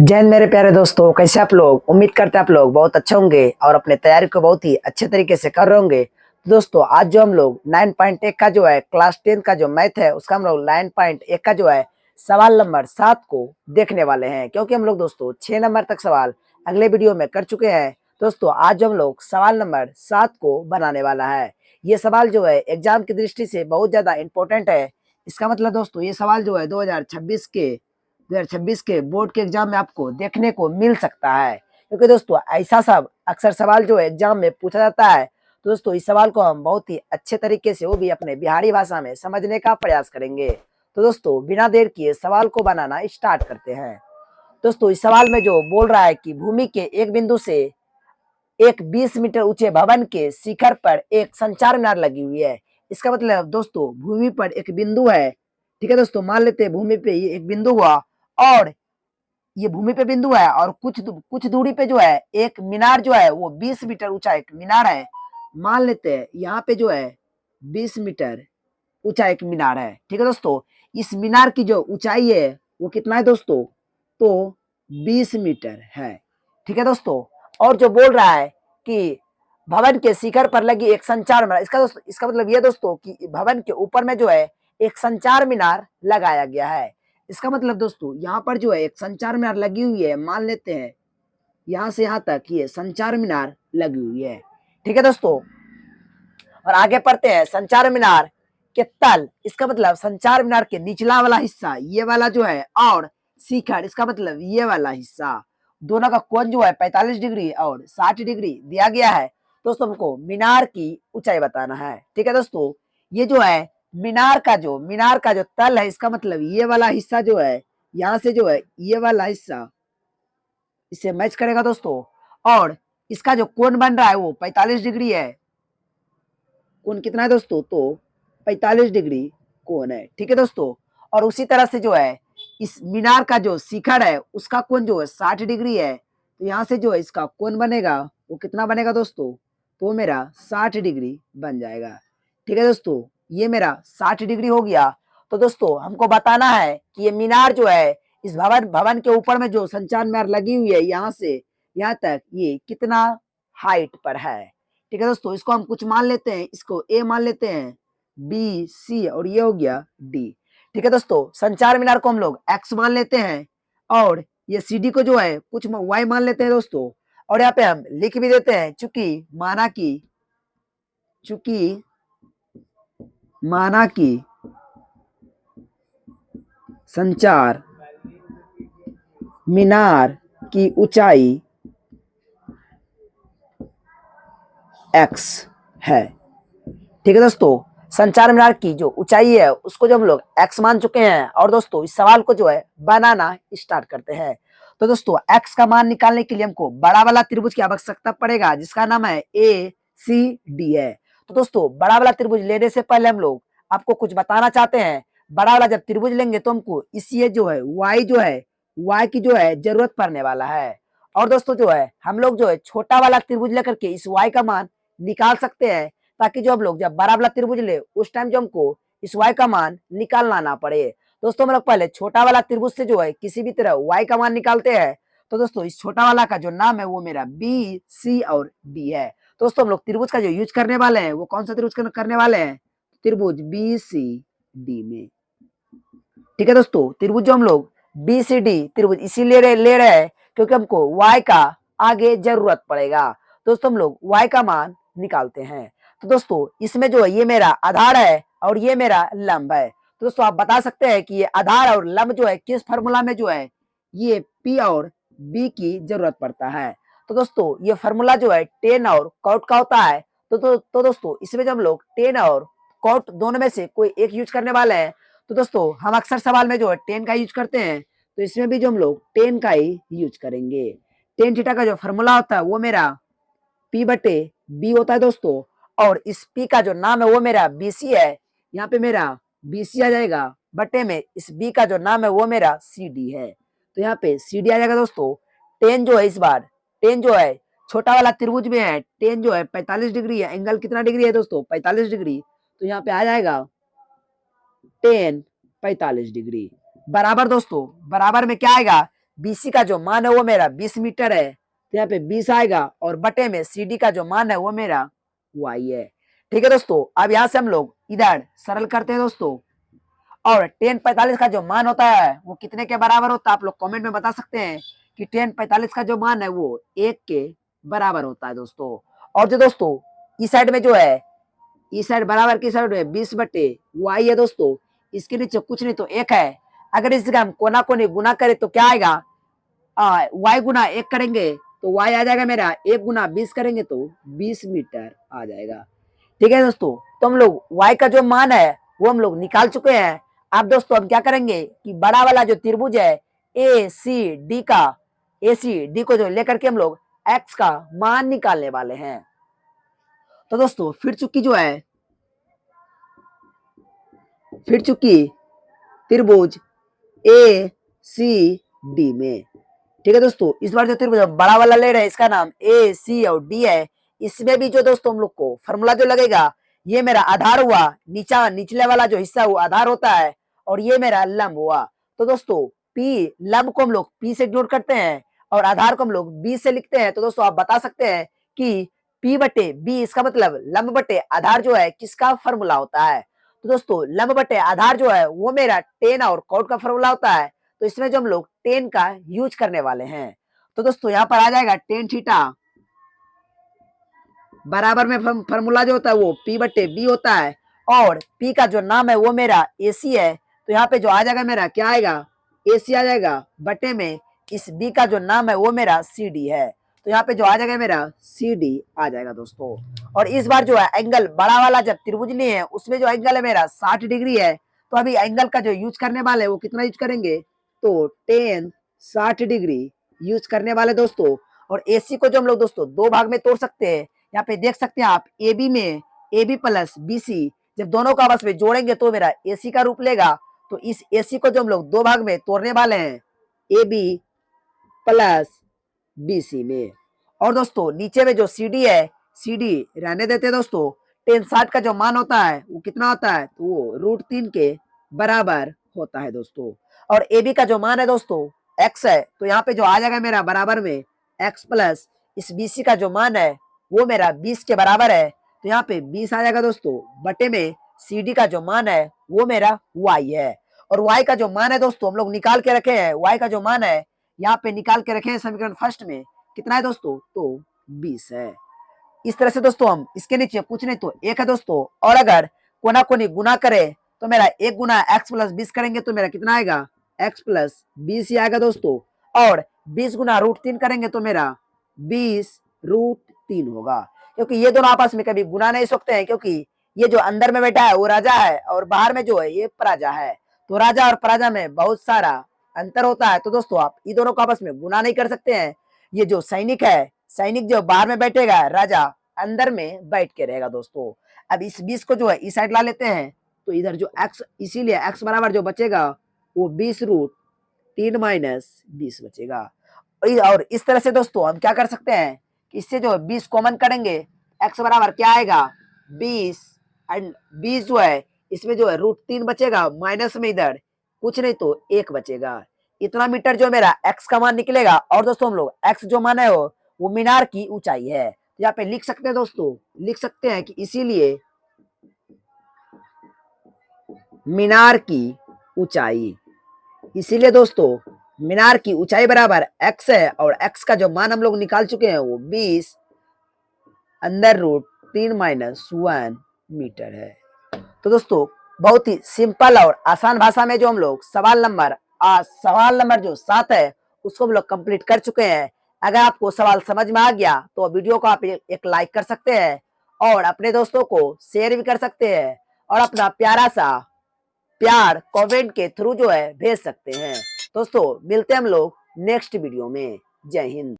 जय हिंद मेरे प्यारे दोस्तों, कैसे आप लोग। उम्मीद करते हैं आप लोग बहुत अच्छे होंगे और अपने तैयारी को बहुत ही अच्छे तरीके से कर रहे होंगे। तो दोस्तों आज जो हम लोग 9.1 का जो है क्लास 10 का जो मैथ है उसका हम लोग 9.1 का जो है सवाल नंबर 7 को देखने वाले हैं, क्योंकि हम लोग दोस्तों 6 नंबर तक सवाल अगले वीडियो में कर चुके हैं। दोस्तों आज जो हम लोग सवाल नंबर 7 को बनाने वाला है, ये सवाल जो है एग्जाम की दृष्टि से बहुत ज्यादा इंपॉर्टेंट है। इसका मतलब दोस्तों ये सवाल जो है 2026 के बोर्ड के एग्जाम में आपको देखने को मिल सकता है, क्योंकि दोस्तों ऐसा सब अक्सर सवाल जो है एग्जाम में पूछा जाता है। तो दोस्तों इस सवाल को हम बहुत ही अच्छे तरीके से, वो भी अपने बिहारी भाषा में समझने का प्रयास करेंगे। तो दोस्तों बिना देर किए सवाल को बनाना स्टार्ट करते हैं। दोस्तों इस सवाल में जो बोल रहा है कि भूमि के एक बिंदु से एक 20 मीटर ऊंचे भवन के शिखर पर एक संचार मीनार लगी हुई है। इसका मतलब दोस्तों भूमि पर एक बिंदु है, ठीक है दोस्तों, मान लेते हैं भूमि पे ये एक बिंदु हुआ और ये भूमि पे बिंदु है और कुछ दूरी पे जो है एक मीनार जो है वो 20 मीटर ऊंचा एक मीनार है। मान लेते हैं यहाँ पे जो है 20 मीटर ऊंचा एक मीनार है, ठीक है दोस्तों। इस मीनार की जो ऊंचाई है वो कितना है दोस्तों, तो 20 मीटर है, ठीक है दोस्तों। और जो बोल रहा है कि भवन के शिखर पर लगी एक संचार मीनार, इसका मतलब ये दोस्तों कि भवन के ऊपर में जो है एक संचार मीनार लगाया गया है। इसका मतलब दोस्तों यहाँ पर जो है एक संचार मीनार लगी हुई है, मान लेते हैं यहाँ से यहाँ तक ये संचार मीनार लगी हुई है, ठीक है दोस्तों। और आगे पढ़ते हैं संचार मीनार के तल, इसका मतलब संचार मीनार के निचला वाला हिस्सा ये वाला जो है, और शिखर इसका मतलब ये वाला हिस्सा, दोनों का कोण जो है 45 डिग्री और 60 डिग्री दिया गया है। दोस्तों हमको मीनार की ऊंचाई बताना है, ठीक है दोस्तों। ये जो है मीनार का जो तल है, इसका मतलब ये वाला हिस्सा जो है, यहाँ से जो है ये वाला हिस्सा इससे मैच करेगा दोस्तों। और इसका जो कोण बन रहा है वो 45 डिग्री है। कोण कितना है दोस्तों, तो 45 डिग्री कोण है, ठीक है दोस्तों। और उसी तरह से जो है इस मीनार का जो शिखर है उसका कोण जो है 60 डिग्री है। तो यहाँ से जो है इसका कोण बनेगा वो कितना बनेगा दोस्तों, तो मेरा 60 डिग्री बन जाएगा, ठीक है दोस्तों। ये मेरा 60 डिग्री हो गया। तो दोस्तों हमको बताना है कि ये मीनार जो है इस भवन के ऊपर में जो संचार मीनार लगी हुई है यहाँ से यहाँ तक ये कितना हाइट पर है, ठीक है दोस्तों। इसको हम कुछ मान लेते हैं, इसको ए मान लेते हैं, बी सी और ये हो गया डी, ठीक है दोस्तों। संचार मीनार को हम लोग एक्स मान लेते हैं और ये सी डी को जो है कुछ वाई मान लेते हैं दोस्तों। और यहाँ पे हम लिख भी देते हैं, चूंकि माना कि संचार मीनार की ऊंचाई एक्स है, ठीक है दोस्तों। संचार मीनार की जो ऊंचाई है उसको जो हम लोग एक्स मान चुके हैं, और दोस्तों इस सवाल को जो है बनाना स्टार्ट करते हैं। तो दोस्तों एक्स का मान निकालने के लिए हमको बड़ा वाला त्रिभुज की आवश्यकता पड़ेगा, जिसका नाम है ए सी डी है। तो दोस्तों बड़ा वाला त्रिभुज लेने से पहले हम लोग आपको कुछ बताना चाहते हैं। बड़ा वाला जब त्रिभुज लेंगे तो हमको इसी जो है वाई की जो है जरूरत पड़ने वाला है। और दोस्तों जो है हम लोग जो है छोटा वाला त्रिभुज लेकर के इस वाई का मान निकाल सकते हैं, ताकि जो हम लोग जब बड़ा वाला त्रिभुज ले उस टाइम जो हमको इस y का मान निकालना ना पड़े। दोस्तों हम लोग पहले छोटा वाला त्रिभुज से जो है किसी भी तरह y का मान निकालते हैं। तो दोस्तों इस छोटा वाला का जो नाम है वो मेरा बी सी और डी है। दोस्तों हम लोग त्रिभुज का जो यूज करने वाले हैं वो कौन सा त्रिभुज करने वाले हैं, त्रिभुज बी सी डी में, ठीक है दोस्तों। त्रिभुज जो हम लोग बी सी डी त्रिभुज इसीलिए ले रहे हैं क्योंकि हमको y का आगे जरूरत पड़ेगा। दोस्तों हम लोग y का मान निकालते हैं। तो दोस्तों इसमें जो है ये मेरा आधार है और ये मेरा लंब है। तो दोस्तों आप बता सकते हैं कि ये आधार और लंब जो है किस फार्मूला में जो है ये P और B की जरूरत पड़ता है। तो दोस्तों ये फार्मूला जो है टेन और कॉट का होता है। तो दोस्तों इसमें जब हम लोग टेन और कॉट दोनों में से कोई एक यूज करने वाले हैं, तो दोस्तों हम अक्सर सवाल में जो है टेन का यूज करते हैं, तो इसमें भी जो हम लोग टेन का ही यूज करेंगे। टेन थीटा का जो फार्मूला होता है वो मेरा P बटे B होता है दोस्तों। और इस P का जो नाम है वो मेरा BC है, यहाँ पे मेरा BC आ जाएगा बटे में इस B का जो नाम है वो मेरा CD है, तो यहाँ पे CD आ जाएगा दोस्तों। टेन जो है इस बार टेन जो है छोटा वाला त्रिभुज में है, टेन जो है 45 डिग्री है। एंगल कितना डिग्री है दोस्तों, 45 डिग्री। तो यहाँ पे आ जाएगा टेन 45 डिग्री बराबर दोस्तों, बराबर में क्या आएगा, बीसी का जो मान है वो मेरा 20 मीटर है, तो यहाँ पे 20 आएगा और बटे में सीडी का जो मान है वो मेरा वाई है। ठीक है दोस्तों, अब यहाँ से हम लोग इधर सरल करते हैं दोस्तों। और 1045 का जो मान होता है वो कितने के बराबर होता है, आप लोग कमेंट में बता सकते हैं कि 1045 का जो मान है वो 1 के बराबर होता है दोस्तों। और जो दोस्तों इस साइड में जो है, इस साइड बराबर की साइड में 20 बटे वाई है दोस्तों, इसके नीचे कुछ नहीं तो 1 है। अगर इसका हम कोना कोनी गुना करें तो क्या आएगा, वाई गुना 1 करेंगे तो वाई आ जाएगा मेरा 1 गुना 20 करेंगे तो 20 मीटर आ जाएगा। ठीक है दोस्तों, तो हम लोग वाई का जो मान है वो हम लोग निकाल चुके हैं। अब दोस्तों हम क्या करेंगे कि बड़ा वाला जो त्रिभुज है ए सी डी का, ए सी डी को जो लेकर के हम लोग एक्स का मान निकालने वाले हैं। तो दोस्तों फिर चुकी त्रिभुज ए सी डी में। ठीक है दोस्तों, इस बार जो त्रिभुज बड़ा वाला ले रहे हैं इसका नाम ए सी और डी है। इसमें भी जो दोस्तों हम लोग को फॉर्मूला जो लगेगा, ये मेरा आधार हुआ, निचले वाला जो हिस्सा वो आधार होता है और ये मेरा लंब हुआ। तो दोस्तों पी, लंब को हम लोग पी से डिनोट करते हैं और आधार को हम लोग बी से लिखते हैं। तो दोस्तों आप बता सकते हैं कि पी बटे बी, इसका मतलब लंब बटे आधार जो है किसका फॉर्मूला होता है। तो दोस्तों लंब बटे आधार जो है वो मेरा टेन और कॉट का फॉर्मूला होता है। तो इसमें जो हम लोग टेन का यूज करने वाले हैं। तो दोस्तों यहाँ पर आ जाएगा टेन थीटा बराबर में फॉर्मूला जो होता है वो पी बटे बी होता है और पी का जो नाम है वो मेरा एसी है। तो यहाँ पे जो आ जाएगा मेरा क्या आएगा, एसी आ जाएगा बटे में इस बी का जो नाम है वो मेरा सी डी है। तो यहाँ पे जो आ जाएगा मेरा सी डी आ जाएगा दोस्तों। और इस बार जो है एंगल बड़ा वाला जब त्रिभुज लिए है उसमें जो एंगल है मेरा 60 डिग्री है। तो अभी एंगल का जो यूज करने वाले वो कितना यूज करेंगे, तो टेन 60 डिग्री यूज करने वाले दोस्तों। और एसी को जो हम लोग दोस्तों दो भाग में तोड़ सकते हैं। यहाँ पे देख सकते हैं आप ए बी में A B plus B C, जब दोनों को आपस में जोड़ेंगे तो मेरा एसी का रूप लेगा। तो इस एसी को जो हम लोग दो भाग में तोड़ने वाले हैं A B plus B C में। और दोस्तों नीचे में जो सी डी है, सी डी रहने देते हैं दोस्तों। टेन 60 का जो मान होता है वो कितना होता है, तो वो √3 के बराबर होता है दोस्तों। और ए बी का जो मान है दोस्तों एक्स है, तो यहाँ पे जो आ जाएगा मेरा बराबर में एक्स प्लस इस बी सी का जो मान है वो मेरा 20 के बराबर है। तो यहाँ पे 20 आ जाएगा दोस्तों बटे में सी डी का जो मान है वो मेरा वाई है। और वाई का जो मान है दोस्तों हम लोग निकाल के रखे हैं, वाई का जो मान है यहाँ पे निकाल के रखे हैं समीकरण फर्स्ट में, कितना है दोस्तों, तो 20 है। इस तरह से दोस्तों हम इसके नीचे कुछ नहीं तो 1 है दोस्तों। और अगर कोना कोनी गुना करे तो मेरा 1 गुना एक्स प्लस 20 करेंगे तो मेरा कितना आएगा, एक्स प्लस 20 ही आएगा दोस्तों। और 20 गुना √3 करेंगे तो मेरा 20 √3 होगा। क्योंकि ये दोनों आपस में कभी गुना नहीं सकते हैं, क्योंकि ये जो अंदर में बैठा है वो राजा है और बाहर में जो है ये प्रजा है। तो राजा और प्रजा में बहुत सारा अंतर होता है। तो दोस्तों आप ये दोनों को आपस में गुना नहीं कर सकते हैं। ये जो सैनिक है, सैनिक जो बाहर में बैठेगा, राजा अंदर में बैठ के रहेगा दोस्तों। अब इस 20 को जो है इस साइड ला लेते हैं तो इधर जो x, इसीलिए x बराबर जो बचेगा वो 20 √3 माइनस 20 बचेगा। और इस तरह से दोस्तों हम क्या कर सकते हैं कि इससे जो 20 कॉमन करेंगे, x बराबर क्या आएगा 20 एंड 20 जो है इसमें जो है √3 बचेगा, माइनस में इधर कुछ नहीं तो 1 बचेगा। इतना मीटर जो मेरा x का मान निकलेगा। और दोस्तों हम लोग x जो मान है वो मीनार की ऊंचाई है। तो यहाँ पे लिख सकते हैं दोस्तों, लिख सकते हैं कि इसीलिए मीनार की ऊंचाई, इसीलिए दोस्तों मीनार की ऊंचाई बराबर x है। और x का जो मान हम लोग निकाल चुके हैं वो 20 अंदर √3 माइनस 1 मीटर है। तो दोस्तों बहुत ही सिंपल और आसान भाषा में जो हम लोग सवाल नंबर जो 7 है उसको हम लोग कंप्लीट कर चुके हैं। अगर आपको सवाल समझ में आ गया तो वीडियो को आप एक लाइक कर सकते हैं और अपने दोस्तों को शेयर भी कर सकते हैं और अपना प्यारा सा प्यार कमेंट के थ्रू जो है भेज सकते हैं। दोस्तों मिलते हैं हम लोग नेक्स्ट वीडियो में। जय हिंद।